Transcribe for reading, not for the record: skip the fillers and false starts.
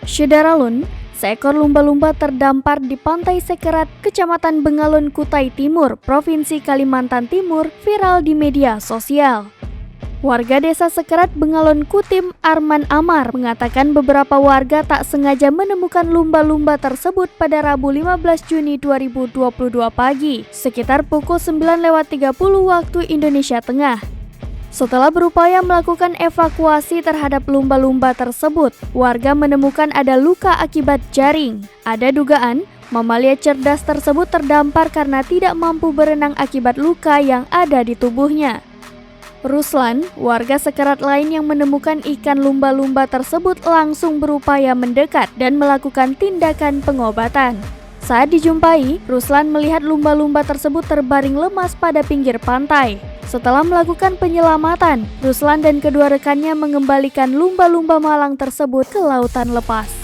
Syederalun, seekor lumba-lumba terdampar di Pantai Sekerat, Kecamatan Bengalon, Kutai Timur, Provinsi Kalimantan Timur, viral di media sosial. Warga desa Sekerat Bengalon Kutim, Arman Amar, mengatakan beberapa warga tak sengaja menemukan lumba-lumba tersebut pada Rabu 15 Juni 2022 pagi, sekitar pukul 9.30 waktu Indonesia Tengah. Setelah berupaya melakukan evakuasi terhadap lumba-lumba tersebut, warga menemukan ada luka akibat jaring. Ada dugaan mamalia cerdas tersebut terdampar karena tidak mampu berenang akibat luka yang ada di tubuhnya. Ruslan, warga Sekerat lain yang menemukan ikan lumba-lumba tersebut langsung berupaya mendekat dan melakukan tindakan pengobatan. Saat dijumpai, Ruslan melihat lumba-lumba tersebut terbaring lemas pada pinggir pantai. Setelah melakukan penyelamatan, Ruslan dan kedua rekannya mengembalikan lumba-lumba malang tersebut ke lautan lepas.